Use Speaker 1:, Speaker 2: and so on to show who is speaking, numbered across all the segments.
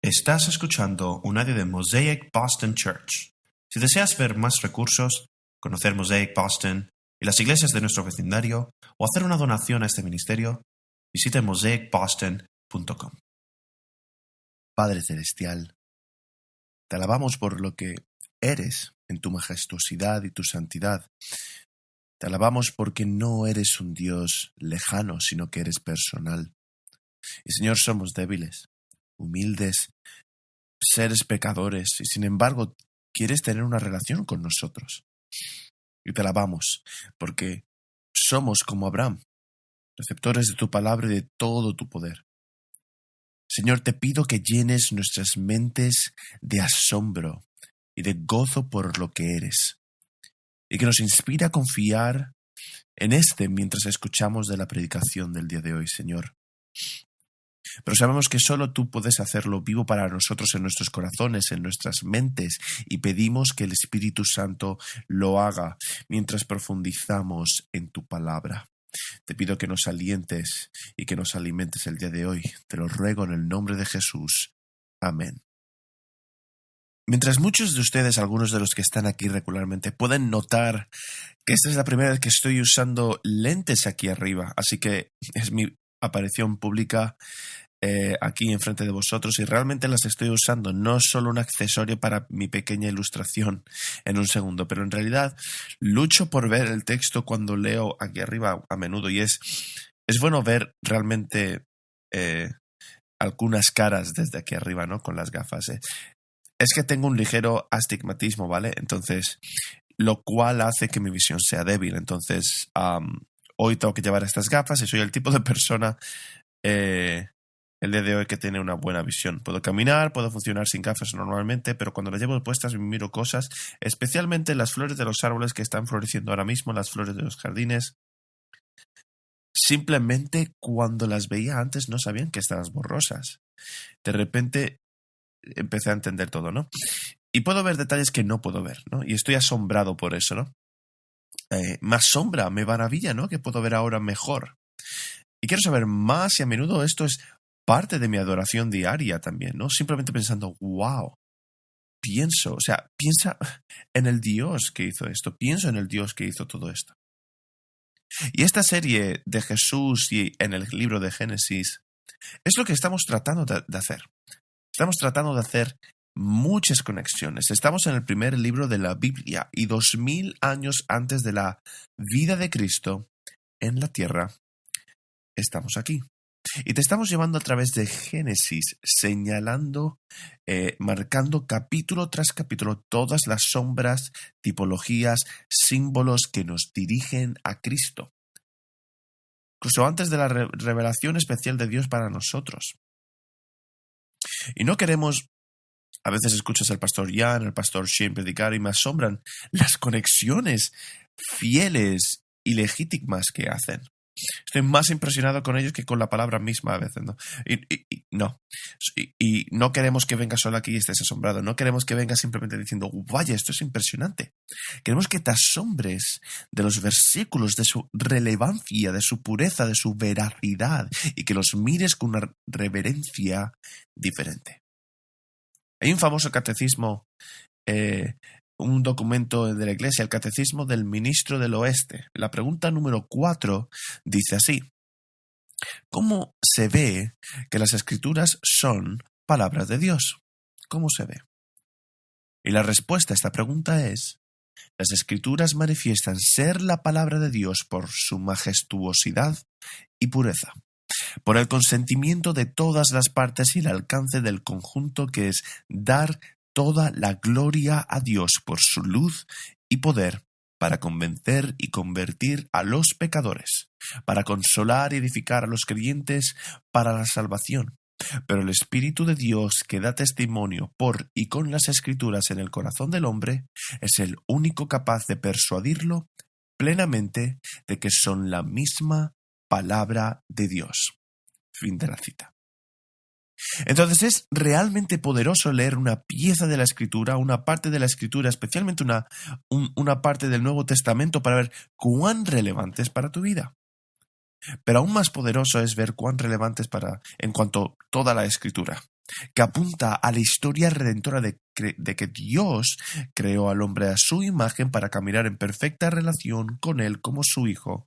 Speaker 1: Estás escuchando un audio de Mosaic Boston Church. Si deseas ver más recursos, conocer Mosaic Boston y las iglesias de nuestro vecindario o hacer una donación a este ministerio, visita mosaicboston.com.
Speaker 2: Padre Celestial, te alabamos por lo que eres en tu majestuosidad y tu santidad. Te alabamos porque no eres un Dios lejano, sino que eres personal. Y Señor, somos débiles, humildes, seres pecadores, y sin embargo quieres tener una relación con nosotros. Y te alabamos porque somos como Abraham, receptores de tu palabra y de todo tu poder. Señor, te pido que llenes nuestras mentes de asombro y de gozo por lo que eres, y que nos inspire a confiar en mientras escuchamos de la predicación del día de hoy, Señor. Pero sabemos que solo tú puedes hacerlo vivo para nosotros en nuestros corazones, en nuestras mentes, y pedimos que el Espíritu Santo lo haga mientras profundizamos en tu palabra. Te pido que nos alientes y que nos alimentes el día de hoy. Te lo ruego en el nombre de Jesús. Amén. Mientras muchos de ustedes, algunos de los que están aquí regularmente, pueden notar que esta es la primera vez que estoy usando lentes aquí arriba, así que es mi aparición pública aquí enfrente de vosotros y realmente las estoy usando, no solo un accesorio para mi pequeña ilustración en un segundo, pero en realidad lucho por ver el texto cuando leo aquí arriba a menudo y es bueno ver realmente algunas caras desde aquí arriba, ¿no? Con las gafas. Es que tengo un ligero astigmatismo, ¿vale? Entonces, lo cual hace que mi visión sea débil. Entonces, hoy tengo que llevar estas gafas y soy el tipo de persona el día de hoy que tiene una buena visión. Puedo caminar, puedo funcionar sin gafas normalmente, pero cuando las llevo puestas me miro cosas, especialmente las flores de los árboles que están floreciendo ahora mismo, las flores de los jardines. Simplemente cuando las veía antes no sabían que estaban borrosas. De repente empecé a entender todo, ¿no? Y puedo ver detalles que no puedo ver, ¿no? Y estoy asombrado por eso, ¿no? Me asombra, me maravilla, ¿no? Que puedo ver ahora mejor. Y quiero saber más y a menudo esto es parte de mi adoración diaria también, ¿no? Simplemente pensando, wow, piensa en el Dios que hizo esto, pienso en el Dios que hizo todo esto. Y esta serie de Jesús y en el libro de Génesis es lo que estamos tratando de hacer. Estamos tratando de hacer muchas conexiones. Estamos en el primer libro de la Biblia y 2000 años antes de la vida de Cristo en la tierra, estamos aquí. Y te estamos llevando a través de Génesis, señalando, marcando capítulo tras capítulo todas las sombras, tipologías, símbolos que nos dirigen a Cristo. Incluso antes de la revelación especial de Dios para nosotros. Y no queremos, a veces escuchas al pastor Jan, al pastor Shane predicar y me asombran las conexiones fieles y legítimas que hacen. Estoy más impresionado con ellos que con la palabra misma a veces, ¿no? Y no queremos que vengas solo aquí y estés asombrado. No queremos que vengas simplemente diciendo, vaya, esto es impresionante. Queremos que te asombres de los versículos, de su relevancia, de su pureza, de su veracidad y que los mires con una reverencia diferente. Hay un famoso catecismo, un documento de la Iglesia, el Catecismo del Ministro del Oeste. La pregunta número 4 dice así: ¿cómo se ve que las Escrituras son palabras de Dios? ¿Cómo se ve? Y la respuesta a esta pregunta es: las Escrituras manifiestan ser la palabra de Dios por su majestuosidad y pureza, por el consentimiento de todas las partes y el alcance del conjunto que es dar toda la gloria a Dios por su luz y poder para convencer y convertir a los pecadores, para consolar y edificar a los creyentes para la salvación. Pero el Espíritu de Dios que da testimonio por y con las Escrituras en el corazón del hombre es el único capaz de persuadirlo plenamente de que son la misma palabra de Dios. Fin de la cita. Entonces es realmente poderoso leer una pieza de la Escritura, una parte de la Escritura, especialmente una parte del Nuevo Testamento para ver cuán relevante es para tu vida. Pero aún más poderoso es ver cuán relevante es en cuanto a toda la Escritura. que apunta a la historia redentora de que Dios creó al hombre a su imagen para caminar en perfecta relación con él como su hijo.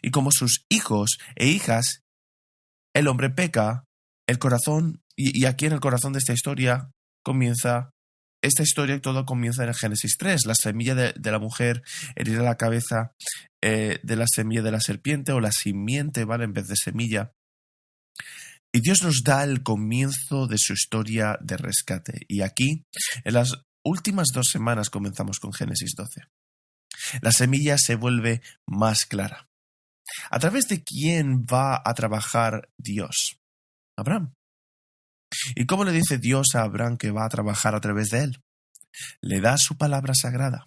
Speaker 2: Y como sus hijos e hijas, el hombre peca, el corazón, y aquí en el corazón de esta historia comienza, esta historia y todo comienza en el Génesis 3. La semilla de la mujer herirá la cabeza de la semilla de la serpiente, o la simiente, ¿vale? En vez de semilla. Y Dios nos da el comienzo de su historia de rescate. Y aquí, en las últimas 2 semanas, comenzamos con Génesis 12. La semilla se vuelve más clara. ¿A través de quién va a trabajar Dios? Abraham. ¿Y cómo le dice Dios a Abraham que va a trabajar a través de él? Le da su palabra sagrada.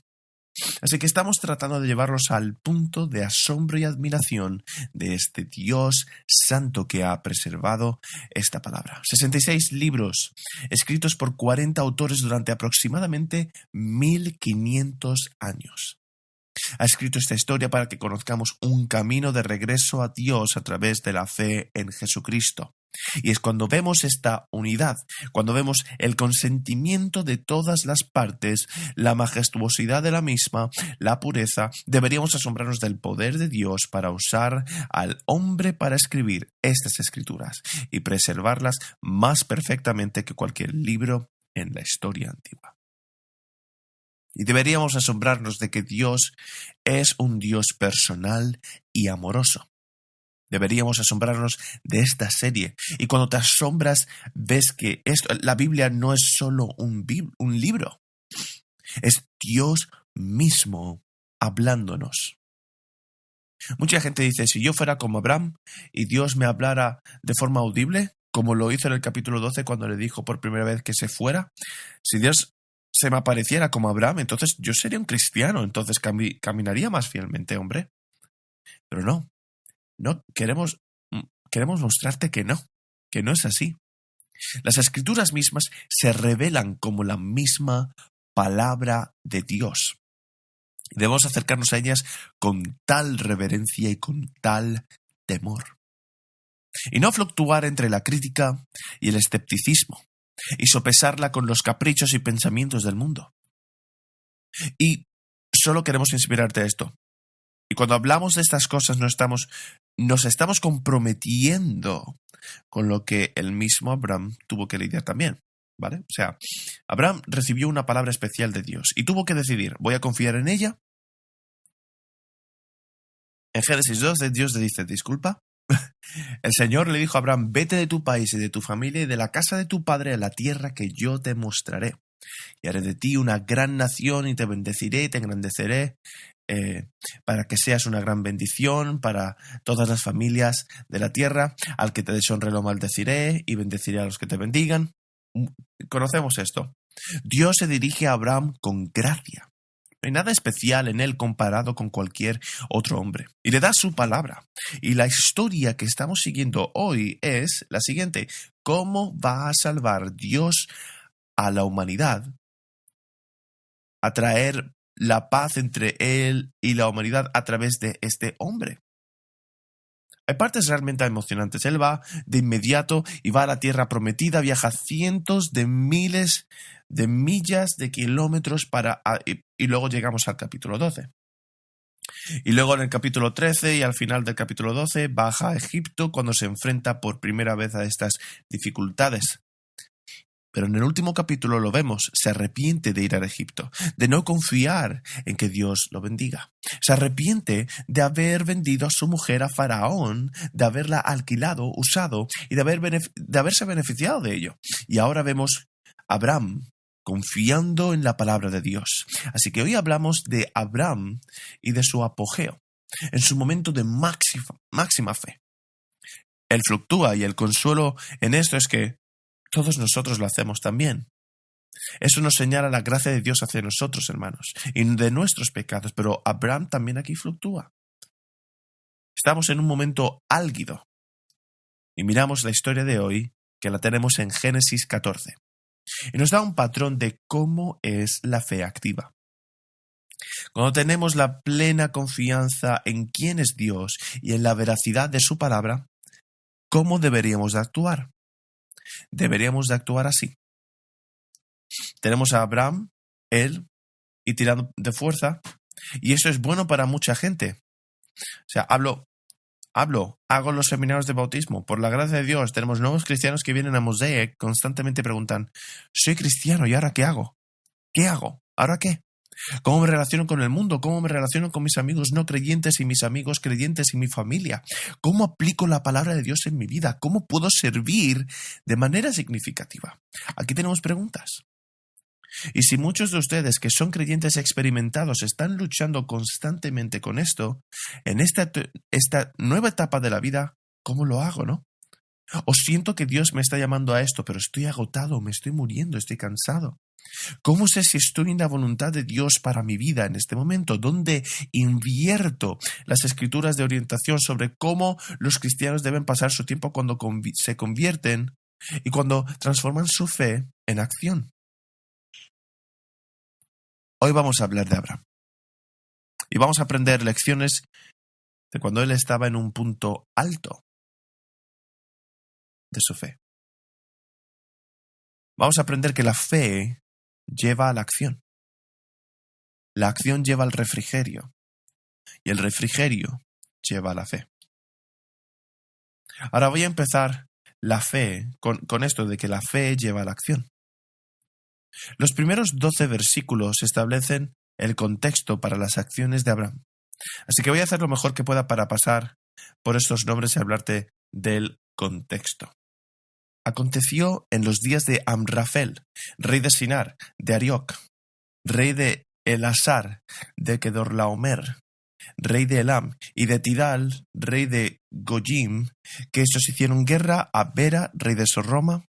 Speaker 2: Así que estamos tratando de llevarlos al punto de asombro y admiración de este Dios santo que ha preservado esta palabra. 66 libros escritos por 40 autores durante aproximadamente 1500 años. Ha escrito esta historia para que conozcamos un camino de regreso a Dios a través de la fe en Jesucristo. Y es cuando vemos esta unidad, cuando vemos el consentimiento de todas las partes, la majestuosidad de la misma, la pureza, deberíamos asombrarnos del poder de Dios para usar al hombre para escribir estas escrituras y preservarlas más perfectamente que cualquier libro en la historia antigua. Y deberíamos asombrarnos de que Dios es un Dios personal y amoroso. Deberíamos asombrarnos de esta serie. Y cuando te asombras, ves que la Biblia no es solo un libro. Es Dios mismo hablándonos. Mucha gente dice, si yo fuera como Abraham y Dios me hablara de forma audible, como lo hizo en el capítulo 12 cuando le dijo por primera vez que se fuera, si Dios se me apareciera como Abraham, entonces yo sería un cristiano, entonces caminaría más fielmente, hombre. Pero no. No, queremos mostrarte que no es así. Las escrituras mismas se revelan como la misma palabra de Dios. Debemos acercarnos a ellas con tal reverencia y con tal temor. Y no fluctuar entre la crítica y el escepticismo, y sopesarla con los caprichos y pensamientos del mundo. Y solo queremos inspirarte a esto. Y cuando hablamos de estas cosas nos estamos comprometiendo con lo que el mismo Abraham tuvo que lidiar también, ¿vale? O sea, Abraham recibió una palabra especial de Dios y tuvo que decidir, ¿voy a confiar en ella? En Génesis 12 Dios le dice, disculpa. El Señor le dijo a Abraham, vete de tu país y de tu familia y de la casa de tu padre a la tierra que yo te mostraré. Y haré de ti una gran nación y te bendeciré y te engrandeceré para que seas una gran bendición para todas las familias de la tierra. Al que te deshonre lo maldeciré y bendeciré a los que te bendigan. Conocemos esto. Dios se dirige a Abraham con gracia. No hay nada especial en él comparado con cualquier otro hombre. Y le da su palabra. Y la historia que estamos siguiendo hoy es la siguiente. ¿Cómo va a salvar Dios a la humanidad? A traer la paz entre él y la humanidad a través de este hombre. Hay partes realmente emocionantes. Él va de inmediato y va a la tierra prometida, viaja cientos de miles de millas de kilómetros y luego llegamos al capítulo 12. Y luego en el capítulo 13 y al final del capítulo 12 baja a Egipto cuando se enfrenta por primera vez a estas dificultades. Pero en el último capítulo lo vemos, se arrepiente de ir a Egipto, de no confiar en que Dios lo bendiga. Se arrepiente de haber vendido a su mujer a Faraón, de haberla alquilado, usado y de haberse beneficiado de ello. Y ahora vemos a Abraham confiando en la palabra de Dios. Así que hoy hablamos de Abraham y de su apogeo, en su momento de máxima fe. Él fluctúa y el consuelo en esto es que todos nosotros lo hacemos también. Eso nos señala la gracia de Dios hacia nosotros, hermanos, y de nuestros pecados, pero Abraham también aquí fluctúa. Estamos en un momento álgido y miramos la historia de hoy, que la tenemos en Génesis 14, y nos da un patrón de cómo es la fe activa. Cuando tenemos la plena confianza en quién es Dios y en la veracidad de su palabra, ¿cómo deberíamos de actuar? deberíamos de actuar así. Tenemos a Abraham, él, y tirando de fuerza, y eso es bueno para mucha gente. O sea, hago los seminarios de bautismo. Por la gracia de Dios, tenemos nuevos cristianos que vienen a Mosaic, constantemente preguntan, soy cristiano, ¿y ahora qué hago? ¿Qué hago? ¿Ahora qué? ¿Cómo me relaciono con el mundo? ¿Cómo me relaciono con mis amigos no creyentes y mis amigos creyentes y mi familia? ¿Cómo aplico la palabra de Dios en mi vida? ¿Cómo puedo servir de manera significativa? Aquí tenemos preguntas. Y si muchos de ustedes que son creyentes experimentados están luchando constantemente con esto, en esta nueva etapa de la vida, ¿cómo lo hago, no? O siento que Dios me está llamando a esto, pero estoy agotado, me estoy muriendo, estoy cansado. ¿Cómo sé si estoy en la voluntad de Dios para mi vida en este momento? ¿Dónde invierto las escrituras de orientación sobre cómo los cristianos deben pasar su tiempo cuando se convierten y cuando transforman su fe en acción? Hoy vamos a hablar de Abraham y vamos a aprender lecciones de cuando él estaba en un punto alto de su fe. Vamos a aprender que la fe lleva a la acción lleva al refrigerio y el refrigerio lleva a la fe. Ahora voy a empezar la fe con esto de que la fe lleva a la acción. Los primeros 12 versículos establecen el contexto para las acciones de Abraham. Así que voy a hacer lo mejor que pueda para pasar por estos nombres y hablarte del contexto. Aconteció en los días de Amrafel, rey de Sinar, de Arioc, rey de Elasar, de Kedorlaomer, rey de Elam, y de Tidal, rey de Gojim, que estos hicieron guerra a Bera, rey de Sodoma,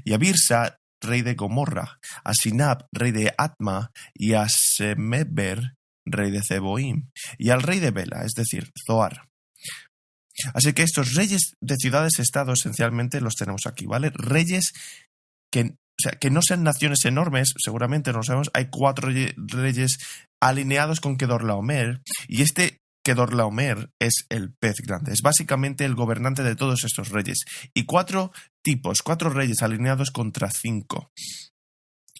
Speaker 2: y a Birsa, rey de Gomorra, a Sinab, rey de Atma, y a Semeber, rey de Zeboim, y al rey de Bela, es decir, Zoar. Así que estos reyes de ciudades-estado esencialmente los tenemos aquí, ¿vale? Reyes que no sean naciones enormes, seguramente no lo sabemos. Hay 4 reyes alineados con Kedorlaomer, y este Kedorlaomer es el pez grande. Es básicamente el gobernante de todos estos reyes. Y 4 reyes alineados contra 5.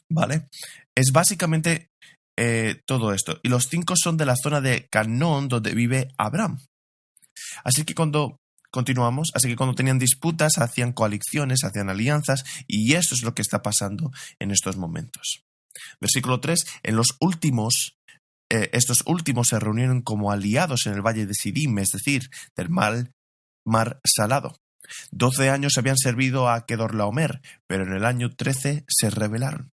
Speaker 2: ¿Vale? Es básicamente todo esto. Y los 5 son de la zona de Canaán, donde vive Abraham. Así que cuando tenían disputas, hacían coaliciones, hacían alianzas, y esto es lo que está pasando en estos momentos. Versículo 3, estos últimos se reunieron como aliados en el valle de Sidim, es decir, del mar Salado. 12 años habían servido a Kedorlaomer, pero en el año 13 se rebelaron.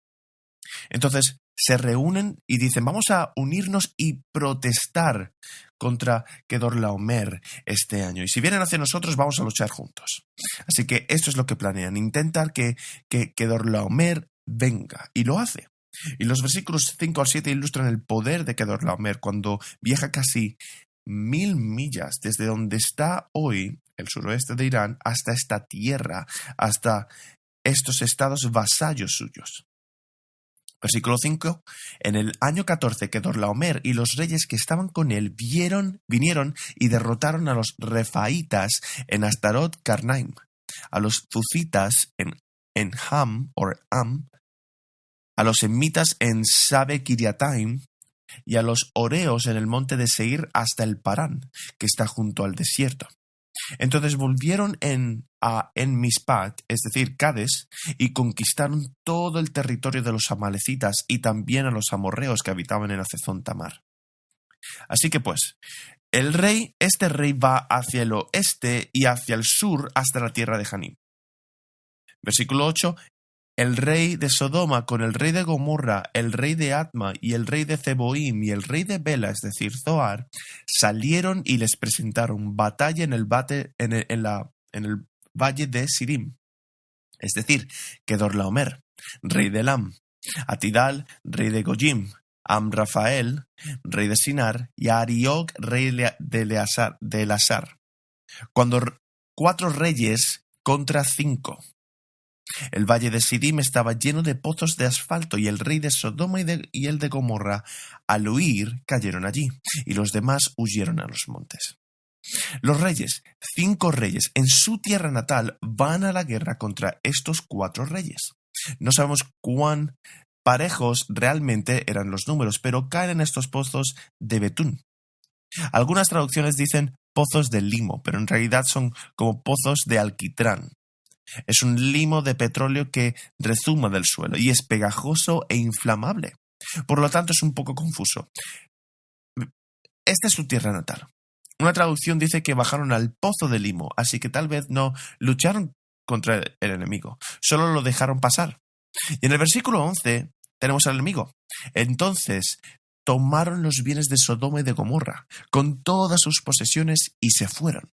Speaker 2: Entonces se reúnen y dicen, vamos a unirnos y protestar contra Kedorlaomer este año. Y si vienen hacia nosotros, vamos a luchar juntos. Así que esto es lo que planean, intentar que Kedorlaomer venga. Y lo hace. Y los versículos 5 al 7 ilustran el poder de Kedorlaomer cuando viaja casi 1000 millas desde donde está hoy el suroeste de Irán hasta esta tierra, hasta estos estados vasallos suyos. Versículo 5. En el año 14, Kedorlaomer y los reyes que estaban con él vinieron y derrotaron a los refaitas en Astarot Karnaim, a los zucitas en Ham, a los emitas en Sabe Kiriataim y a los oreos en el monte de Seir hasta el Parán, que está junto al desierto. Entonces volvieron en Mispat, es decir, Cades, y conquistaron todo el territorio de los amalecitas y también a los amorreos que habitaban en Hazezón Tamar. Así que pues, este rey va hacia el oeste y hacia el sur hasta la tierra de Janim. Versículo 8. El rey de Sodoma con el rey de Gomorra, el rey de Atma y el rey de Zeboim y el rey de Bela, es decir, Zoar, salieron y les presentaron batalla en el valle de Sidim, es decir, Kedorlaomer, rey de Elam, a Tidal, rey de Gojim, a Amrafael, rey de Sinar, y a Arioc, rey de Elasar. 4 reyes contra 5. El valle de Sidim estaba lleno de pozos de asfalto y el rey de Sodoma y el de Gomorra, al huir, cayeron allí, y los demás huyeron a los montes. Los reyes, 5 reyes en su tierra natal, van a la guerra contra estos 4 reyes. No sabemos cuán parejos realmente eran los números, pero caen en estos pozos de betún. Algunas traducciones dicen pozos de limo, pero en realidad son como pozos de alquitrán. Es un limo de petróleo que rezuma del suelo y es pegajoso e inflamable. Por lo tanto, es un poco confuso. Esta es su tierra natal. Una traducción dice que bajaron al pozo de limo, así que tal vez no lucharon contra el enemigo, solo lo dejaron pasar. Y en el versículo 11 tenemos al enemigo. Entonces tomaron los bienes de Sodoma y de Gomorra, con todas sus posesiones, y se fueron.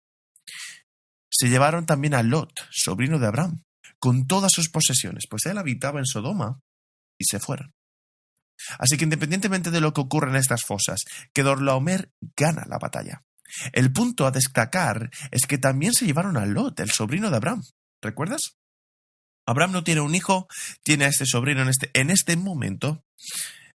Speaker 2: Se llevaron también a Lot, sobrino de Abraham, con todas sus posesiones, pues él habitaba en Sodoma, y se fueron. Así que independientemente de lo que ocurra en estas fosas, Kedorlaomer gana la batalla. El punto a destacar es que también se llevaron a Lot, el sobrino de Abraham. ¿Recuerdas? Abraham no tiene un hijo, tiene a este sobrino en este momento,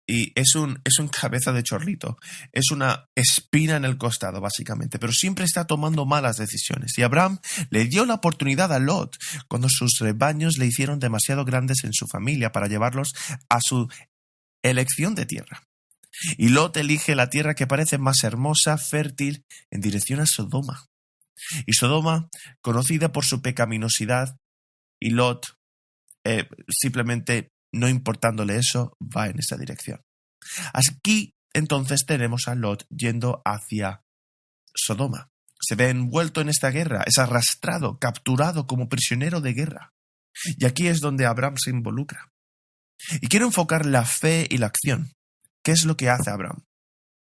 Speaker 2: y es un cabeza de chorlito. Es una espina en el costado, básicamente, pero siempre está tomando malas decisiones. Y Abraham le dio la oportunidad a Lot cuando sus rebaños le hicieron demasiado grandes en su familia para llevarlos a su elección de tierra. Y Lot elige la tierra que parece más hermosa, fértil, en dirección a Sodoma. Y Sodoma, conocida por su pecaminosidad, y Lot, simplemente no importándole eso, va en esa dirección. Aquí, entonces, tenemos a Lot yendo hacia Sodoma. Se ve envuelto en esta guerra, es arrastrado, capturado como prisionero de guerra. Y aquí es donde Abraham se involucra. Y quiero enfocar la fe y la acción. ¿Qué es lo que hace Abraham?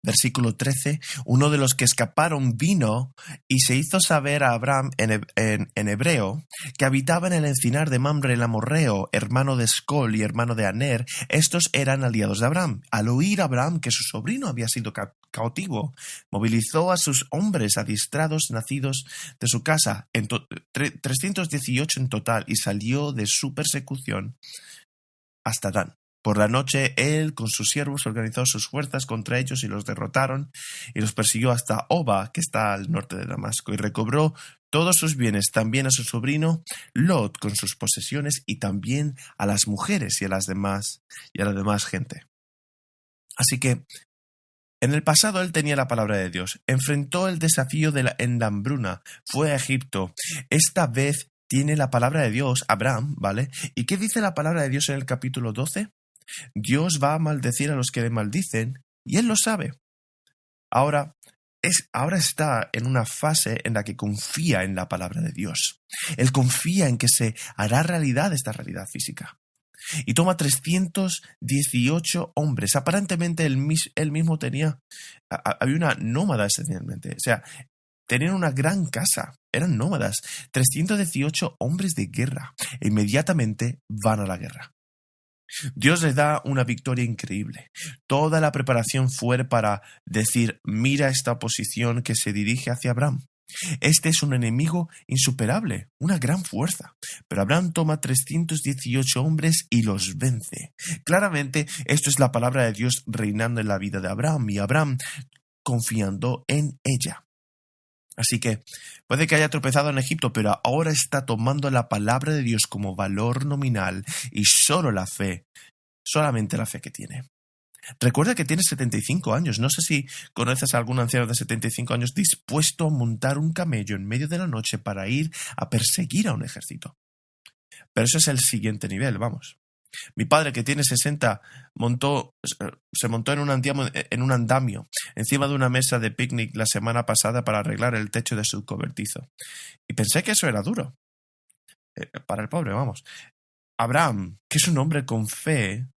Speaker 2: Versículo 13, uno de los que escaparon vino y se hizo saber a Abraham en hebreo que habitaba en el encinar de Mamre el amorreo, hermano de Escol y hermano de Aner. Estos eran aliados de Abraham. Al oír Abraham que su sobrino había sido cautivo, movilizó a sus hombres adiestrados nacidos de su casa, 318 en total, y salió de su persecución hasta Dan. Por la noche, él con sus siervos organizó sus fuerzas contra ellos y los derrotaron, y los persiguió hasta Oba, que está al norte de Damasco, y recobró todos sus bienes, también a su sobrino Lot con sus posesiones, y también a las mujeres y a la demás gente. Así que, en el pasado él tenía la palabra de Dios, enfrentó el desafío en la hambruna, fue a Egipto. Esta vez tiene la palabra de Dios, Abraham, ¿vale? ¿Y qué dice la palabra de Dios en el capítulo 12? Dios va a maldecir a los que le maldicen, y él lo sabe. Ahora está en una fase en la que confía en la palabra de Dios. Él confía en que se hará realidad esta realidad física. Y toma 318 hombres. Aparentemente él mismo había una nómada esencialmente. O sea, tenían una gran casa. Eran nómadas. 318 hombres de guerra. E inmediatamente van a la guerra. Dios les da una victoria increíble. Toda la preparación fue para decir, mira esta oposición que se dirige hacia Abraham. Este es un enemigo insuperable, una gran fuerza. Pero Abraham toma 318 hombres y los vence. Claramente, esto es la palabra de Dios reinando en la vida de Abraham y Abraham confiando en ella. Así que puede que haya tropezado en Egipto, pero ahora está tomando la palabra de Dios como valor nominal y solamente la fe que tiene. Recuerda que tiene 75 años. No sé si conoces a algún anciano de 75 años dispuesto a montar un camello en medio de la noche para ir a perseguir a un ejército. Pero eso es el siguiente nivel, vamos. Mi padre, que tiene 60, se montó en un andamio encima de una mesa de picnic la semana pasada para arreglar el techo de su cobertizo. Y pensé que eso era duro. Para el pobre, vamos. Abraham, que es un hombre con fe,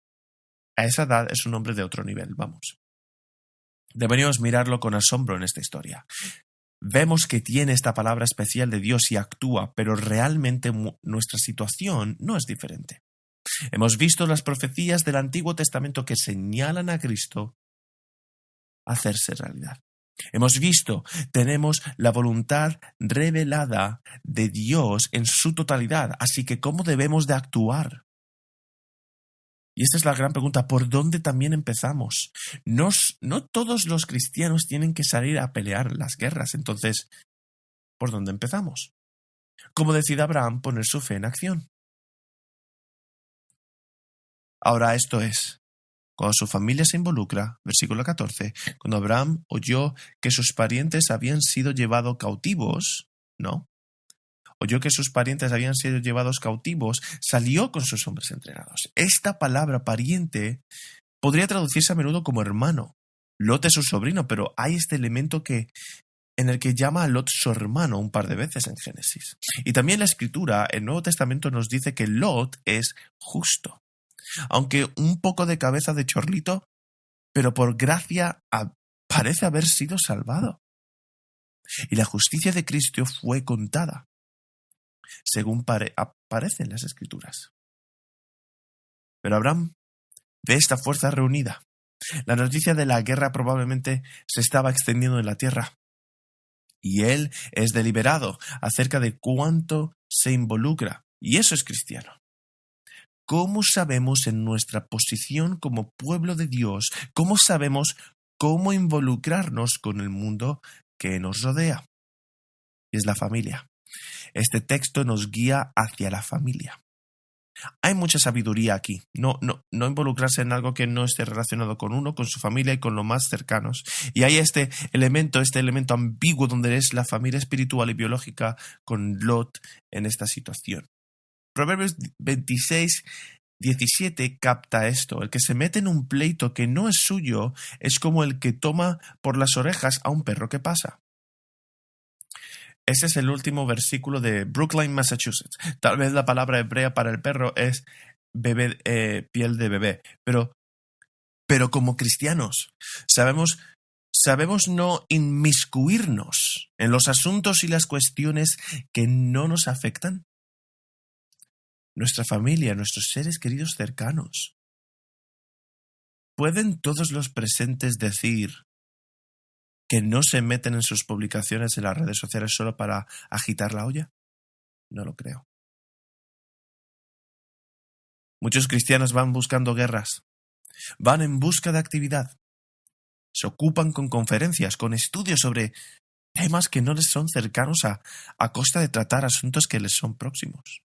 Speaker 2: a esa edad es un hombre de otro nivel, vamos. Deberíamos mirarlo con asombro en esta historia. Vemos que tiene esta palabra especial de Dios y actúa, pero realmente nuestra situación no es diferente. Hemos visto las profecías del Antiguo Testamento que señalan a Cristo hacerse realidad. Hemos visto, tenemos la voluntad revelada de Dios en su totalidad, así que ¿cómo debemos de actuar? Y esta es la gran pregunta, ¿por dónde también empezamos? No todos los cristianos tienen que salir a pelear las guerras, entonces, ¿por dónde empezamos? ¿Cómo decide Abraham poner su fe en acción? Ahora esto es, cuando su familia se involucra, versículo 14, cuando Abraham oyó que sus parientes habían sido llevados cautivos, ¿no? Oyó que sus parientes habían sido llevados cautivos, salió con sus hombres entrenados. Esta palabra pariente podría traducirse a menudo como hermano. Lot es su sobrino, pero hay este elemento en el que llama a Lot su hermano un par de veces en Génesis. Y también la Escritura, el Nuevo Testamento nos dice que Lot es justo. Aunque un poco de cabeza de chorlito, pero por gracia parece haber sido salvado. Y la justicia de Cristo fue contada, según aparece en las Escrituras. Pero Abraham ve esta fuerza reunida. La noticia de la guerra probablemente se estaba extendiendo en la tierra. Y él es deliberado acerca de cuánto se involucra. Y eso es cristiano. ¿Cómo sabemos en nuestra posición como pueblo de Dios? ¿Cómo sabemos cómo involucrarnos con el mundo que nos rodea? Y es la familia. Este texto nos guía hacia la familia. Hay mucha sabiduría aquí. No involucrarse en algo que no esté relacionado con uno, con su familia y con los más cercanos. Y hay este elemento ambiguo donde es la familia espiritual y biológica con Lot en esta situación. Proverbios 26:17 capta esto. El que se mete en un pleito que no es suyo es como el que toma por las orejas a un perro que pasa. Ese es el último versículo de Brookline, Massachusetts. Tal vez la palabra hebrea para el perro es bebé, piel de bebé. Pero como cristianos sabemos no inmiscuirnos en los asuntos y las cuestiones que no nos afectan. Nuestra familia, nuestros seres queridos cercanos. ¿Pueden todos los presentes decir que no se meten en sus publicaciones en las redes sociales solo para agitar la olla? No lo creo. Muchos cristianos van buscando guerras, van en busca de actividad, se ocupan con conferencias, con estudios sobre temas que no les son cercanos a costa de tratar asuntos que les son próximos.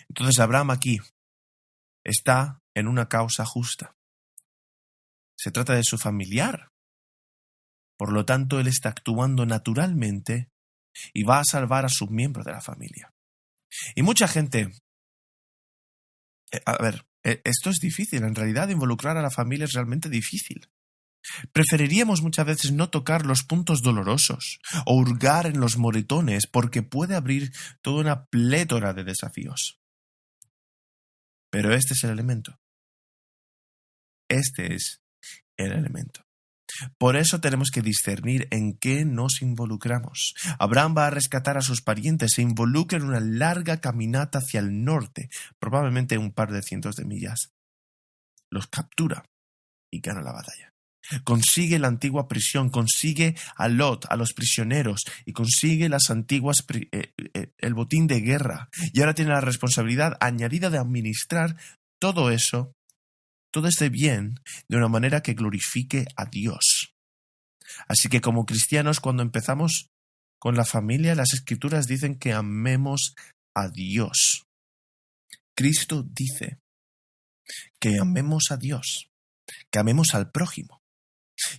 Speaker 2: Entonces Abraham aquí está en una causa justa. Se trata de su familiar. Por lo tanto, él está actuando naturalmente y va a salvar a su miembro de la familia. Y mucha gente... esto es difícil. En realidad, involucrar a la familia es realmente difícil. Preferiríamos muchas veces no tocar los puntos dolorosos o hurgar en los moretones porque puede abrir toda una plétora de desafíos. Pero este es el elemento. Este es el elemento. Por eso tenemos que discernir en qué nos involucramos. Abraham va a rescatar a sus parientes, se involucra en una larga caminata hacia el norte, probablemente un par de cientos de millas. Los captura y gana la batalla. Consigue la antigua prisión, consigue a Lot, a los prisioneros, y consigue las antiguas el botín de guerra. Y ahora tiene la responsabilidad añadida de administrar todo eso, todo este bien, de una manera que glorifique a Dios. Así que como cristianos, cuando empezamos con la familia, las Escrituras dicen que amemos a Dios. Cristo dice que amemos a Dios, que amemos al prójimo.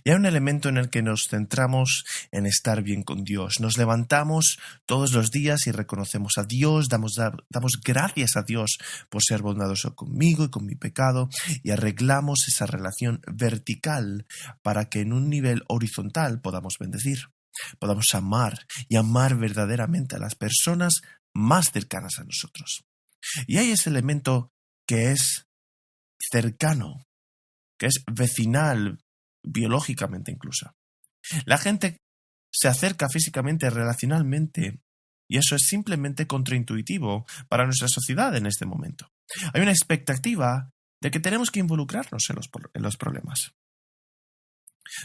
Speaker 2: Y hay un elemento en el que nos centramos en estar bien con Dios. Nos levantamos todos los días y reconocemos a Dios, damos gracias a Dios por ser bondadoso conmigo y con mi pecado, y arreglamos esa relación vertical para que en un nivel horizontal podamos bendecir, podamos amar y amar verdaderamente a las personas más cercanas a nosotros. Y hay ese elemento que es cercano, que es vecinal, biológicamente incluso. La gente se acerca físicamente, relacionalmente, y eso es simplemente contraintuitivo para nuestra sociedad en este momento. Hay una expectativa de que tenemos que involucrarnos en los problemas.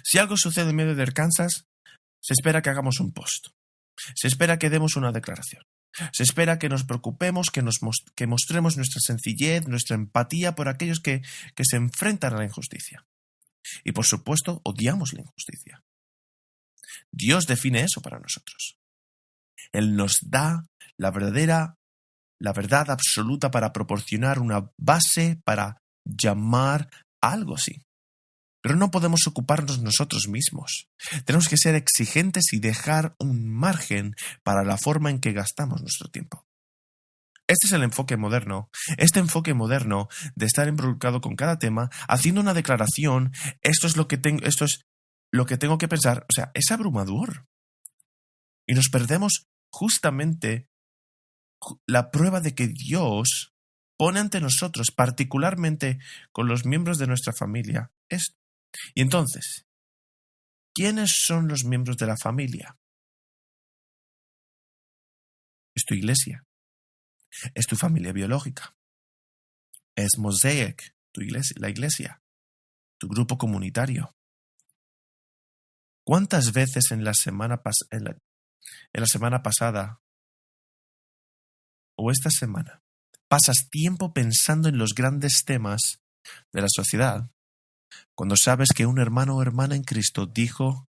Speaker 2: Si algo sucede en medio de Arkansas, se espera que hagamos un post. Se espera que demos una declaración. Se espera que nos preocupemos, que mostremos nuestra sencillez, nuestra empatía por aquellos que se enfrentan a la injusticia. Y por supuesto, odiamos la injusticia. Dios define eso para nosotros. Él nos da la verdad absoluta para proporcionar una base para llamar a algo así. Pero no podemos ocuparnos nosotros mismos. Tenemos que ser exigentes y dejar un margen para la forma en que gastamos nuestro tiempo. Este es el enfoque moderno. Este enfoque moderno de estar involucrado con cada tema, haciendo una declaración, esto es lo que tengo que pensar, o sea, es abrumador. Y nos perdemos justamente la prueba de que Dios pone ante nosotros, particularmente con los miembros de nuestra familia, esto. Y entonces, ¿quiénes son los miembros de la familia? Es tu iglesia. Es tu familia biológica. Es Mosaic, tu iglesia, la iglesia, tu grupo comunitario. ¿Cuántas veces en la semana pasada o esta semana pasas tiempo pensando en los grandes temas de la sociedad cuando sabes que un hermano o hermana en Cristo dijo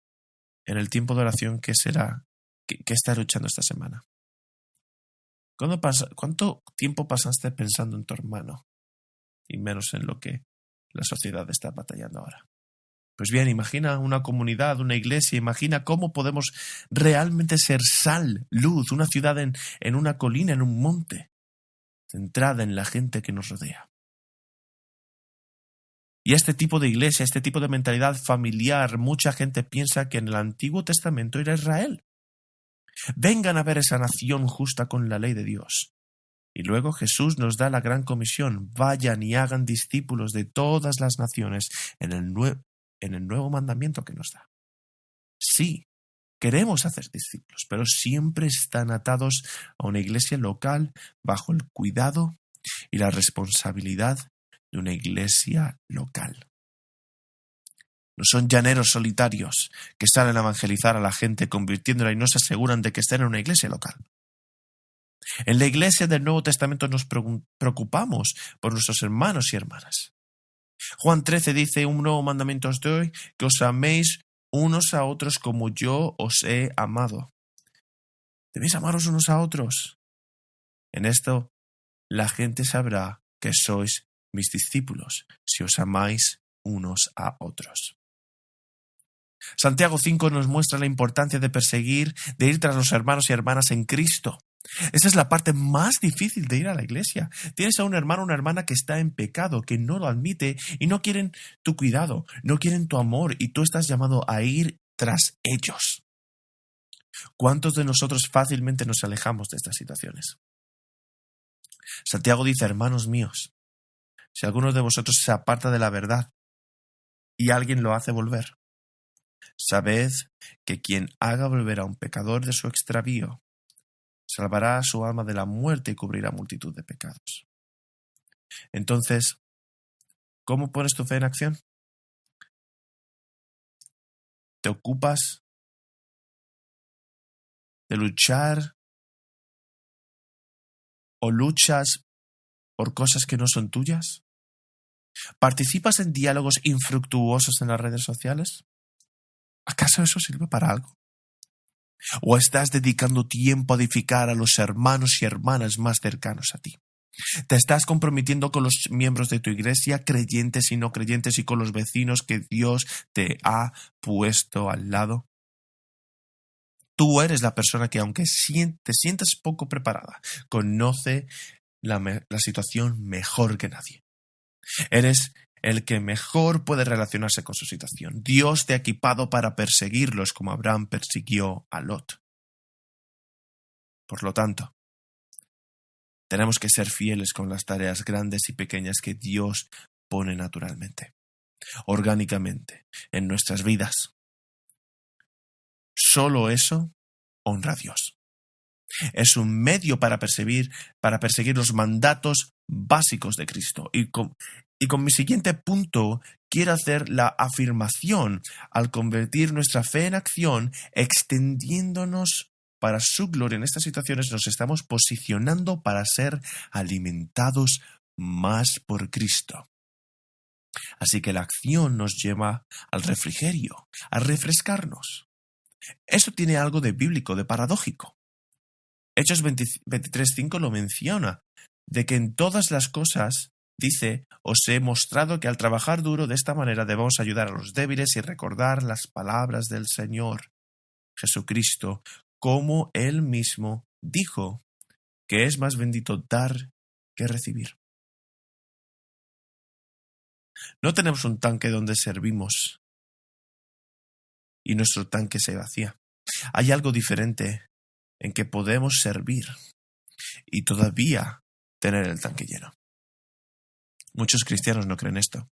Speaker 2: en el tiempo de oración que está luchando esta semana? ¿Cuánto tiempo pasaste pensando en tu hermano y menos en lo que la sociedad está batallando ahora? Pues bien, imagina una comunidad, una iglesia, imagina cómo podemos realmente ser sal, luz, una ciudad en una colina, en un monte, centrada en la gente que nos rodea. Y este tipo de iglesia, este tipo de mentalidad familiar, mucha gente piensa que en el Antiguo Testamento era Israel. Vengan a ver esa nación justa con la ley de Dios. Y luego Jesús nos da la gran comisión, vayan y hagan discípulos de todas las naciones en el nuevo mandamiento que nos da. Sí, queremos hacer discípulos, pero siempre están atados a una iglesia local bajo el cuidado y la responsabilidad de una iglesia local. No son llaneros solitarios que salen a evangelizar a la gente convirtiéndola y no se aseguran de que estén en una iglesia local. En la iglesia del Nuevo Testamento nos preocupamos por nuestros hermanos y hermanas. Juan 13 dice, un nuevo mandamiento os doy, que os améis unos a otros como yo os he amado. Debéis amaros unos a otros. En esto la gente sabrá que sois mis discípulos, si os amáis unos a otros. Santiago 5 nos muestra la importancia de perseguir, de ir tras los hermanos y hermanas en Cristo. Esa es la parte más difícil de ir a la iglesia. Tienes a un hermano o una hermana que está en pecado, que no lo admite y no quieren tu cuidado, no quieren tu amor y tú estás llamado a ir tras ellos. ¿Cuántos de nosotros fácilmente nos alejamos de estas situaciones? Santiago dice, hermanos míos, si alguno de vosotros se aparta de la verdad y alguien lo hace volver, sabed que quien haga volver a un pecador de su extravío salvará a su alma de la muerte y cubrirá multitud de pecados. Entonces, ¿cómo pones tu fe en acción? ¿Te ocupas de luchar o luchas por cosas que no son tuyas? ¿Participas en diálogos infructuosos en las redes sociales? ¿Acaso eso sirve para algo? ¿O estás dedicando tiempo a edificar a los hermanos y hermanas más cercanos a ti? ¿Te estás comprometiendo con los miembros de tu iglesia, creyentes y no creyentes, y con los vecinos que Dios te ha puesto al lado? Tú eres la persona que, aunque te sientas poco preparada, conoce la situación mejor que nadie. Eres el que mejor puede relacionarse con su situación. Dios te ha equipado para perseguirlos como Abraham persiguió a Lot. Por lo tanto, tenemos que ser fieles con las tareas grandes y pequeñas que Dios pone naturalmente, orgánicamente, en nuestras vidas. Solo eso honra a Dios. Es un medio para perseguir los mandatos básicos de Cristo. Y con mi siguiente punto quiero hacer la afirmación al convertir nuestra fe en acción, extendiéndonos para su gloria en estas situaciones, nos estamos posicionando para ser alimentados más por Cristo. Así que la acción nos lleva al refrigerio, a refrescarnos. Esto tiene algo de bíblico, de paradójico. Hechos 23:5 lo menciona, de que en todas las cosas, dice, os he mostrado que al trabajar duro de esta manera debemos ayudar a los débiles y recordar las palabras del Señor Jesucristo, como Él mismo dijo, que es más bendito dar que recibir. No tenemos un tanque donde servimos y nuestro tanque se vacía. Hay algo diferente en que podemos servir y todavía tener el tanque lleno. Muchos cristianos no creen esto.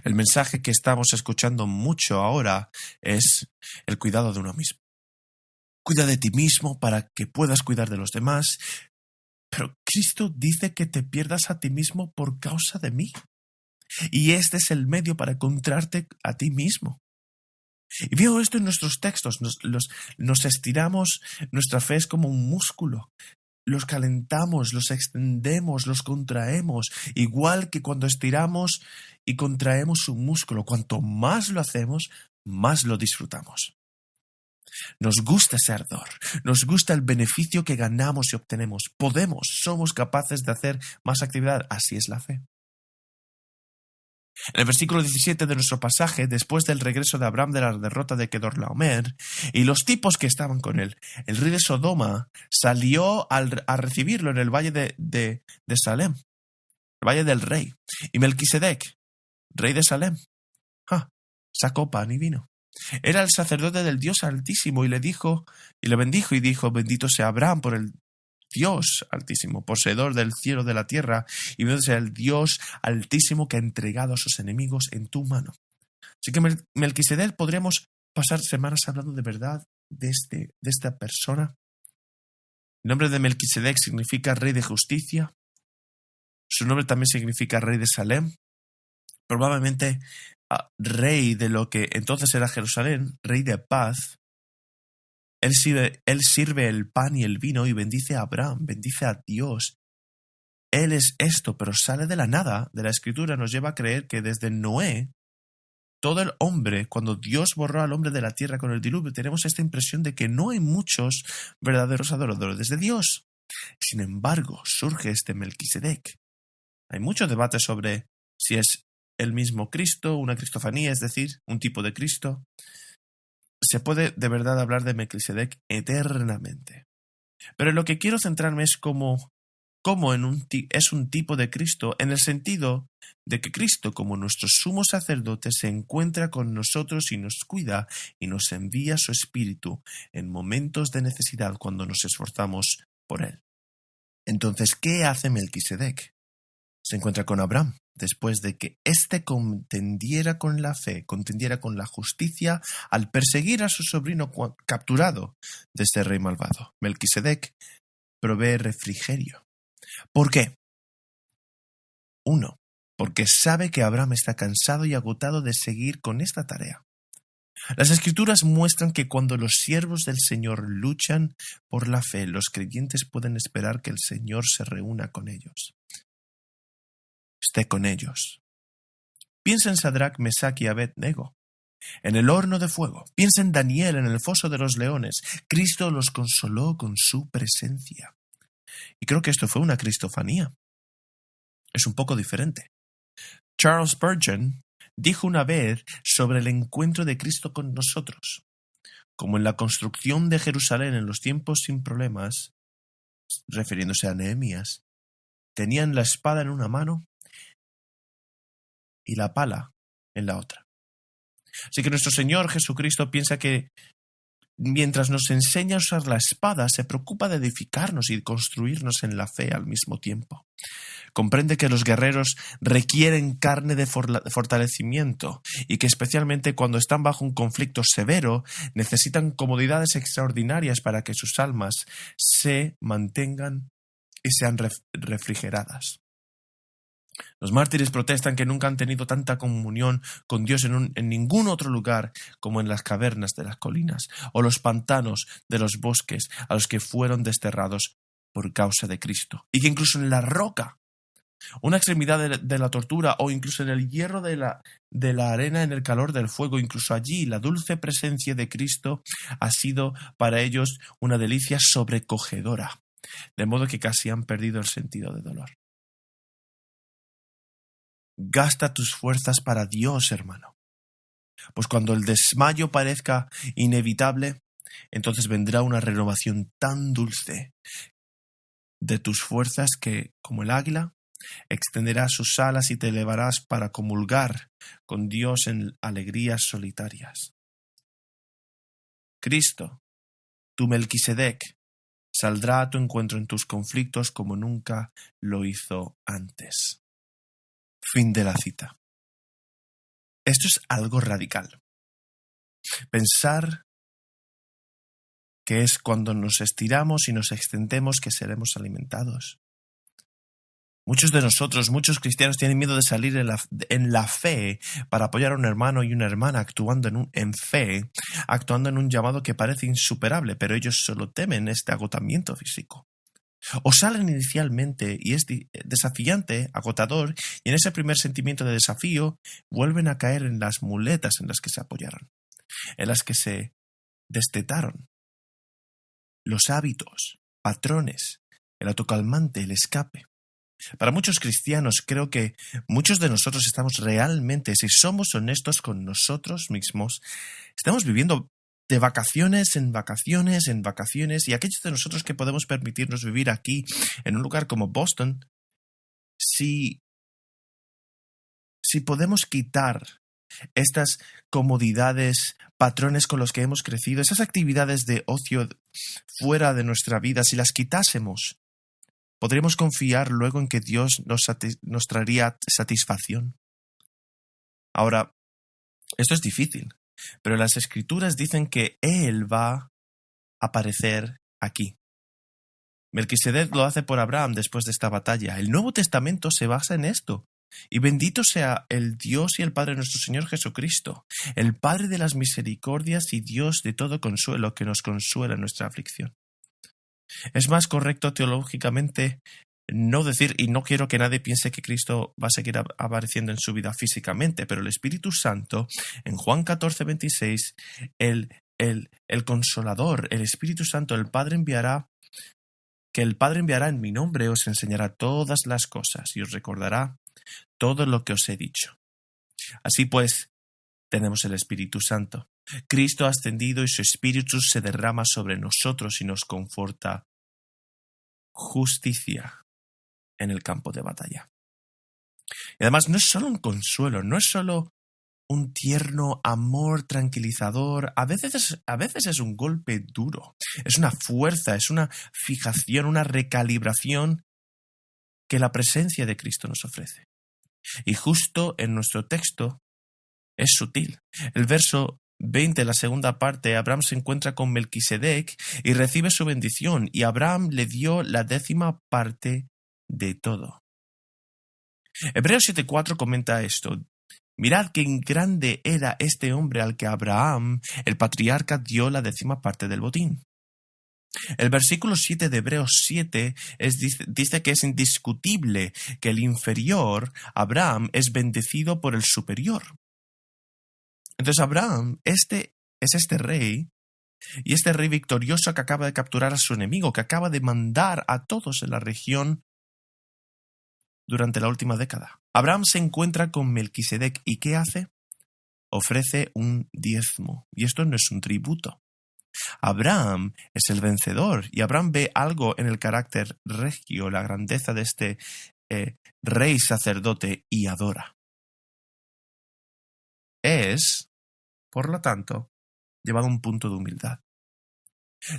Speaker 2: El mensaje que estamos escuchando mucho ahora es el cuidado de uno mismo. Cuida de ti mismo para que puedas cuidar de los demás. Pero Cristo dice que te pierdas a ti mismo por causa de mí. Y este es el medio para encontrarte a ti mismo. Y veo esto en nuestros textos. Nos estiramos, nuestra fe es como un músculo. Los calentamos, los extendemos, los contraemos. Igual que cuando estiramos y contraemos un músculo. Cuanto más lo hacemos, más lo disfrutamos. Nos gusta ese ardor, nos gusta el beneficio que ganamos y obtenemos. Somos capaces de hacer más actividad. Así es la fe. En el versículo 17 de nuestro pasaje, después del regreso de Abraham de la derrota de Kedorlaomer y los tipos que estaban con él, el rey de Sodoma salió a recibirlo en el valle de Salem, el valle del rey. Y Melquisedec, rey de Salem, sacó pan y vino. Era el sacerdote del Dios Altísimo y le bendijo y dijo, bendito sea Abraham por el Dios Altísimo, poseedor del cielo y de la tierra, y bendito sea el Dios Altísimo que ha entregado a sus enemigos en tu mano. Así que Melquisedec, podríamos pasar semanas hablando de verdad de esta persona. El nombre de Melquisedec significa rey de justicia. Su nombre también significa rey de Salem. Probablemente rey de lo que entonces era Jerusalén, rey de paz. Él sirve el pan y el vino y bendice a Abraham, bendice a Dios. Él es esto, pero sale de la nada. De la Escritura nos lleva a creer que desde Noé, todo el hombre, cuando Dios borró al hombre de la tierra con el diluvio, tenemos esta impresión de que no hay muchos verdaderos adoradores de Dios. Sin embargo, surge este Melquisedec. Hay mucho debate sobre si es el mismo Cristo, una cristofanía, es decir, un tipo de Cristo. Se puede de verdad hablar de Melquisedec eternamente. Pero en lo que quiero centrarme es cómo es un tipo de Cristo, en el sentido de que Cristo, como nuestro sumo sacerdote, se encuentra con nosotros y nos cuida y nos envía su Espíritu en momentos de necesidad cuando nos esforzamos por él. Entonces, ¿qué hace Melquisedec? Se encuentra con Abraham después de que éste contendiera con la fe, contendiera con la justicia al perseguir a su sobrino capturado de este rey malvado. Melquisedec provee refrigerio. ¿Por qué? 1. Porque sabe que Abraham está cansado y agotado de seguir con esta tarea. Las Escrituras muestran que cuando los siervos del Señor luchan por la fe, los creyentes pueden esperar que el Señor se reúna con ellos. Esté con ellos. Piensa en Sadrach, Mesach y Abed-nego, en el horno de fuego. Piensa en Daniel en el foso de los leones. Cristo los consoló con su presencia. Y creo que esto fue una cristofanía. Es un poco diferente. Charles Spurgeon dijo una vez sobre el encuentro de Cristo con nosotros. Como en la construcción de Jerusalén en los tiempos sin problemas, refiriéndose a Nehemías, tenían la espada en una mano y la pala en la otra. Así que nuestro Señor Jesucristo piensa que mientras nos enseña a usar la espada, se preocupa de edificarnos y construirnos en la fe al mismo tiempo. Comprende que los guerreros requieren carne de fortalecimiento y que especialmente cuando están bajo un conflicto severo necesitan comodidades extraordinarias para que sus almas se mantengan y sean refrigeradas. Los mártires protestan que nunca han tenido tanta comunión con Dios en ningún otro lugar como en las cavernas de las colinas o los pantanos de los bosques a los que fueron desterrados por causa de Cristo. Y que incluso en la roca, una extremidad de la tortura, o incluso en el hierro de la arena, en el calor del fuego, incluso allí la dulce presencia de Cristo ha sido para ellos una delicia sobrecogedora, de modo que casi han perdido el sentido de dolor. Gasta tus fuerzas para Dios, hermano. Pues cuando el desmayo parezca inevitable, entonces vendrá una renovación tan dulce de tus fuerzas que, como el águila, extenderás sus alas y te elevarás para comulgar con Dios en alegrías solitarias. Cristo, tu Melquisedec, saldrá a tu encuentro en tus conflictos como nunca lo hizo antes. Fin de la cita. Esto es algo radical. Pensar que es cuando nos estiramos y nos extendemos que seremos alimentados. Muchos de nosotros, muchos cristianos, tienen miedo de salir en la fe para apoyar a un hermano y una hermana actuando en fe, actuando en un llamado que parece insuperable, pero ellos solo temen este agotamiento físico. O salen inicialmente y es desafiante, agotador, y en ese primer sentimiento de desafío vuelven a caer en las muletas en las que se apoyaron, en las que se destetaron. Los hábitos, patrones, el autocalmante, el escape. Para muchos cristianos, creo que muchos de nosotros estamos realmente, si somos honestos con nosotros mismos, estamos viviendo de vacaciones en vacaciones en vacaciones, y aquellos de nosotros que podemos permitirnos vivir aquí en un lugar como Boston, si podemos quitar estas comodidades, patrones con los que hemos crecido, esas actividades de ocio fuera de nuestra vida, si las quitásemos, ¿podríamos confiar luego en que Dios nos traería satisfacción? Ahora, esto es difícil, pero las Escrituras dicen que Él va a aparecer aquí. Melquisedec lo hace por Abraham después de esta batalla. El Nuevo Testamento se basa en esto. Y bendito sea el Dios y el Padre de nuestro Señor Jesucristo, el Padre de las misericordias y Dios de todo consuelo, que nos consuela en nuestra aflicción. Es más correcto teológicamente no decir, y no quiero que nadie piense que Cristo va a seguir apareciendo en su vida físicamente, pero el Espíritu Santo, en Juan 14:26, el Consolador, el Espíritu Santo, el Padre enviará en mi nombre, os enseñará todas las cosas y os recordará todo lo que os he dicho. Así pues, tenemos el Espíritu Santo. Cristo ha ascendido y su Espíritu se derrama sobre nosotros y nos conforta justicia en el campo de batalla. Y además no es solo un consuelo, no es solo un tierno amor tranquilizador, a veces es un golpe duro, es una fuerza, es una fijación, una recalibración que la presencia de Cristo nos ofrece. Y justo en nuestro texto es sutil. El verso 20, la segunda parte, Abraham se encuentra con Melquisedec y recibe su bendición, y Abraham le dio la 10ª parte de todo. Hebreos 7:4 comenta esto. Mirad qué grande era este hombre al que Abraham, el patriarca, dio la 10ª parte del botín. El versículo 7 de Hebreos 7 dice que es indiscutible que el inferior, Abraham, es bendecido por el superior. Entonces Abraham, es este rey, y este rey victorioso que acaba de capturar a su enemigo, que acaba de mandar a todos en la región durante la última década. Abraham se encuentra con Melquisedec, ¿y qué hace? Ofrece un diezmo, y esto no es un tributo. Abraham es el vencedor, y Abraham ve algo en el carácter regio, la grandeza de este rey sacerdote, y adora. Es, por lo tanto, llevado a un punto de humildad.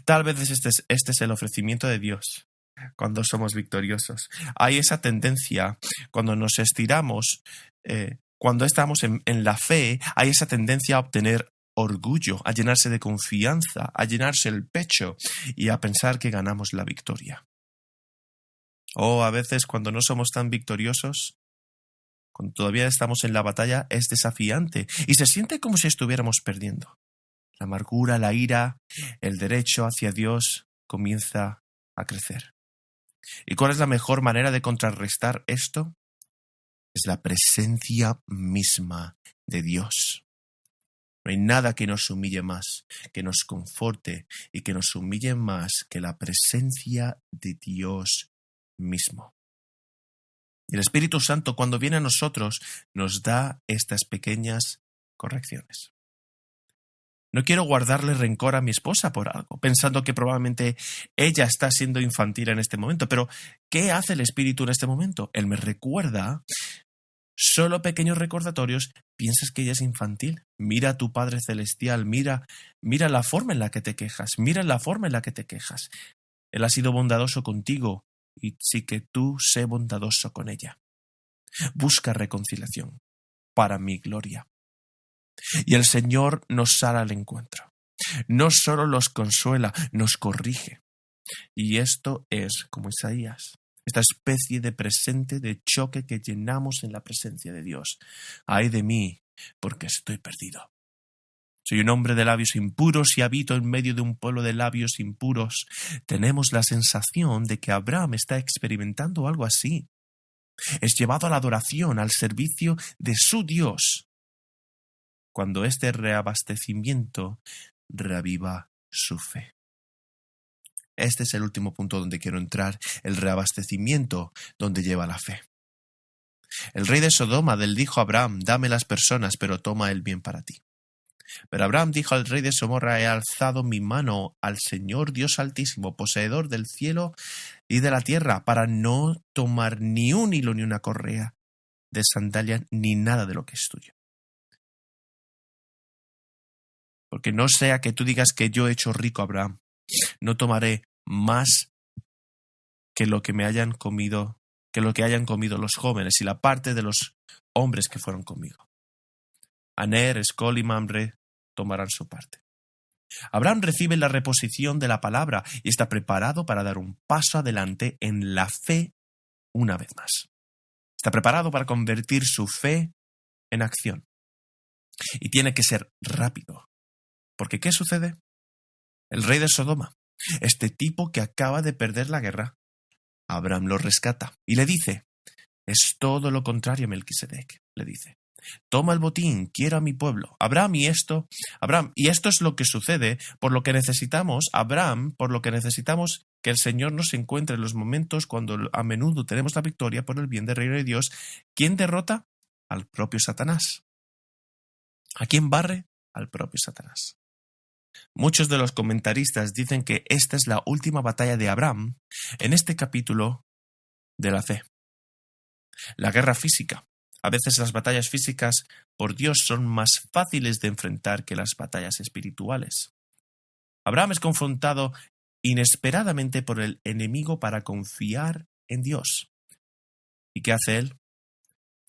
Speaker 2: Tal vez este es el ofrecimiento de Dios cuando somos victoriosos. Hay esa tendencia, cuando nos estiramos, cuando estamos en la fe, hay esa tendencia a obtener orgullo, a llenarse de confianza, a llenarse el pecho y a pensar que ganamos la victoria. O a veces, cuando no somos tan victoriosos, cuando todavía estamos en la batalla, es desafiante y se siente como si estuviéramos perdiendo. La amargura, la ira, el derecho hacia Dios comienza a crecer. ¿Y cuál es la mejor manera de contrarrestar esto? Es la presencia misma de Dios. No hay nada que nos humille más, que nos conforte y que nos humille más que la presencia de Dios mismo. Y el Espíritu Santo, cuando viene a nosotros, nos da estas pequeñas correcciones. No quiero guardarle rencor a mi esposa por algo, pensando que probablemente ella está siendo infantil en este momento. Pero, ¿qué hace el Espíritu en este momento? Él me recuerda, solo pequeños recordatorios. ¿Piensas que ella es infantil? Mira a tu Padre Celestial, mira la forma en la que te quejas, mira la forma en la que te quejas. Él ha sido bondadoso contigo y sí que tú sé bondadoso con ella. Busca reconciliación para mi gloria. Y el Señor nos sale al encuentro. No solo los consuela, nos corrige. Y esto es como Isaías, esta especie de presente de choque que llenamos en la presencia de Dios. ¡Ay de mí, porque estoy perdido! Soy un hombre de labios impuros y habito en medio de un pueblo de labios impuros. Tenemos la sensación de que Abraham está experimentando algo así. Es llevado a la adoración, al servicio de su Dios, cuando este reabastecimiento reaviva su fe. Este es el último punto donde quiero entrar, el reabastecimiento donde lleva la fe. El rey de Sodoma dijo a Abraham, dame las personas, pero toma el bien para ti. Pero Abraham dijo al rey de Somorra, he alzado mi mano al Señor Dios Altísimo, poseedor del cielo y de la tierra, para no tomar ni un hilo ni una correa de sandalia, ni nada de lo que es tuyo. Porque no sea que tú digas que yo he hecho rico a Abraham, no tomaré más que lo que hayan comido los jóvenes y la parte de los hombres que fueron conmigo. Aner, Escol y Mamre tomarán su parte. Abraham recibe la reposición de la palabra y está preparado para dar un paso adelante en la fe una vez más. Está preparado para convertir su fe en acción. Y tiene que ser rápido. Porque ¿qué sucede? El rey de Sodoma, este tipo que acaba de perder la guerra, Abraham lo rescata y le dice, es todo lo contrario, Melquisedec, le dice. Toma el botín, quiero a mi pueblo. Abraham, y esto es lo que sucede, por lo que necesitamos que el Señor nos encuentre en los momentos cuando a menudo tenemos la victoria por el bien del reino de Dios. ¿Quién derrota? Al propio Satanás. ¿A quién barre? Al propio Satanás. Muchos de los comentaristas dicen que esta es la última batalla de Abraham en este capítulo de la fe. La guerra física. A veces las batallas físicas por Dios son más fáciles de enfrentar que las batallas espirituales. Abraham es confrontado inesperadamente por el enemigo para confiar en Dios. ¿Y qué hace él?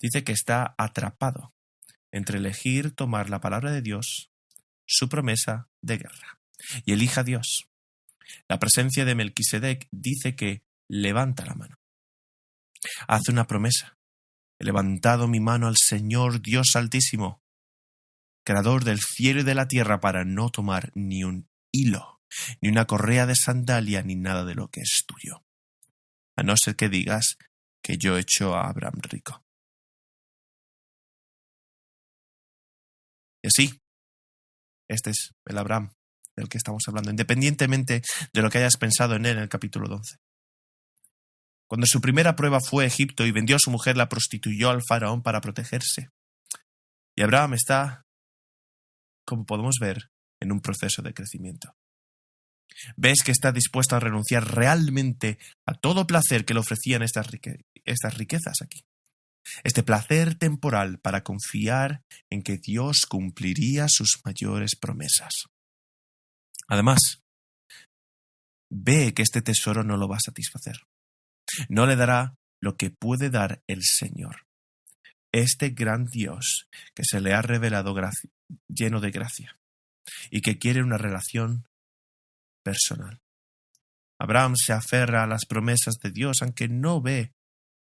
Speaker 2: Dice que está atrapado entre elegir tomar la palabra de Dios, su promesa de guerra, y elija a Dios. La presencia de Melquisedec dice que levanta la mano. Hace una promesa. He levantado mi mano al Señor Dios Altísimo, creador del cielo y de la tierra, para no tomar ni un hilo, ni una correa de sandalia, ni nada de lo que es tuyo, a no ser que digas que yo he hecho a Abraham rico. Y así, este es el Abraham del que estamos hablando, independientemente de lo que hayas pensado en él en el capítulo 11. Cuando su primera prueba fue Egipto y vendió a su mujer, la prostituyó al faraón para protegerse. Y Abraham está, como podemos ver, en un proceso de crecimiento. Ves que está dispuesto a renunciar realmente a todo placer que le ofrecían estas riquezas aquí. Este placer temporal para confiar en que Dios cumpliría sus mayores promesas. Además, ve que este tesoro no lo va a satisfacer. No le dará lo que puede dar el Señor, este gran Dios que se le ha revelado lleno de gracia y que quiere una relación personal. Abraham se aferra a las promesas de Dios aunque no ve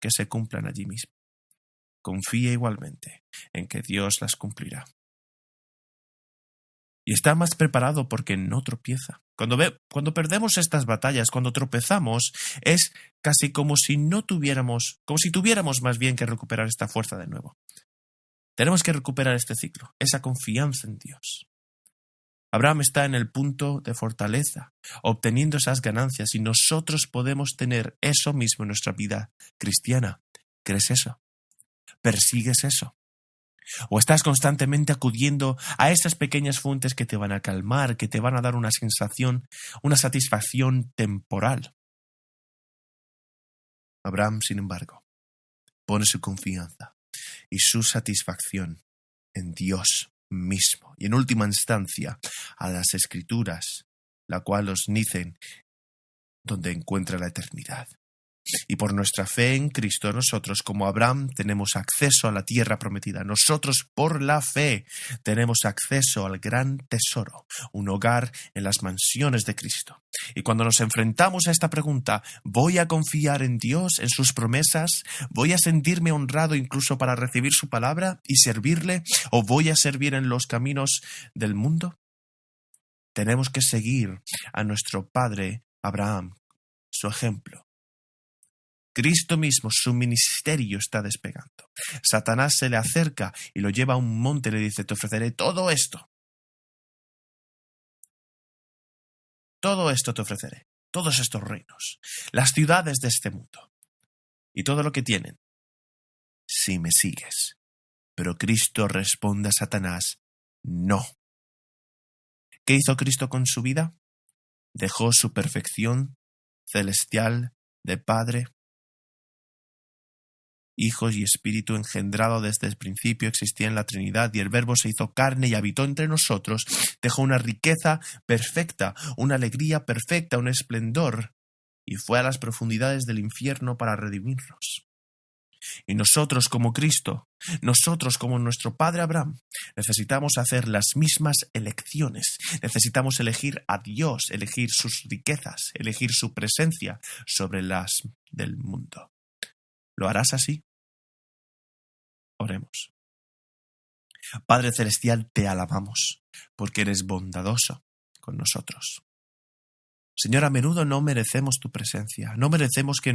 Speaker 2: que se cumplan allí mismo. confía igualmente en que Dios las cumplirá. Y está más preparado porque no tropieza. Cuando perdemos estas batallas, cuando tropezamos, es casi como si tuviéramos más bien que recuperar esta fuerza de nuevo. Tenemos que recuperar este ciclo, esa confianza en Dios. Abraham está en el punto de fortaleza, obteniendo esas ganancias, y nosotros podemos tener eso mismo en nuestra vida cristiana. ¿Crees eso? ¿Persigues eso? ¿O estás constantemente acudiendo a esas pequeñas fuentes que te van a calmar, que te van a dar una sensación, una satisfacción temporal? Abraham, sin embargo, pone su confianza y su satisfacción en Dios mismo y en última instancia a las Escrituras, la cual os dicen donde encuentra la eternidad. Y por nuestra fe en Cristo, nosotros como Abraham tenemos acceso a la tierra prometida. Nosotros por la fe tenemos acceso al gran tesoro, un hogar en las mansiones de Cristo. Y cuando nos enfrentamos a esta pregunta, ¿voy a confiar en Dios, en sus promesas? ¿Voy a sentirme honrado incluso para recibir su palabra y servirle? ¿O voy a servir en los caminos del mundo? Tenemos que seguir a nuestro padre Abraham, su ejemplo. Cristo mismo, su ministerio está despegando. Satanás se le acerca y lo lleva a un monte y le dice: te ofreceré todo esto. Todo esto te ofreceré, todos estos reinos, las ciudades de este mundo y todo lo que tienen, si me sigues. Pero Cristo responde a Satanás: no. ¿Qué hizo Cristo con su vida? Dejó su perfección celestial de Padre, Hijo y Espíritu, engendrado desde el principio, existía en la Trinidad, y el Verbo se hizo carne y habitó entre nosotros. Dejó una riqueza perfecta, una alegría perfecta, un esplendor, y fue a las profundidades del infierno para redimirnos. Y nosotros como Cristo, nosotros como nuestro Padre Abraham, necesitamos hacer las mismas elecciones. Necesitamos elegir a Dios, elegir sus riquezas, elegir su presencia sobre las del mundo. ¿Lo harás así? Oremos. Padre Celestial, te alabamos porque eres bondadoso con nosotros. Señor, a menudo no merecemos tu presencia, no merecemos que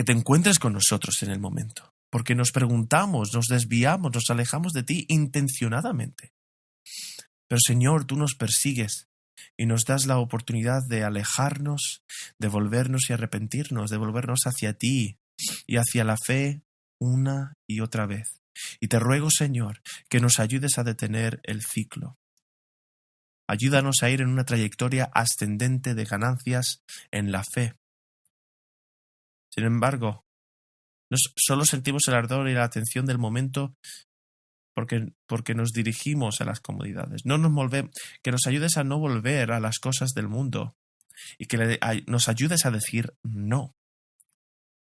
Speaker 2: te encuentres con nosotros en el momento, porque nos preguntamos, nos desviamos, nos alejamos de ti intencionadamente. Pero Señor, tú nos persigues y nos das la oportunidad de alejarnos, de volvernos y arrepentirnos, de volvernos hacia ti y hacia la fe una y otra vez. Y te ruego, Señor, que nos ayudes a detener el ciclo. Ayúdanos a ir en una trayectoria ascendente de ganancias en la fe. Sin embargo, solo sentimos el ardor y la atención del momento porque nos dirigimos a las comodidades. Que nos ayudes a no volver a las cosas del mundo y que nos ayudes a decir no.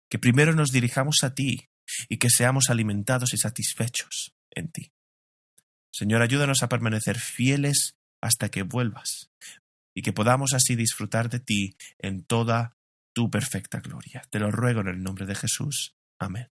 Speaker 2: Que primero nos dirijamos a ti y que seamos alimentados y satisfechos en ti. Señor, ayúdanos a permanecer fieles hasta que vuelvas y que podamos así disfrutar de ti en toda tu perfecta gloria. Te lo ruego en el nombre de Jesús. Amén.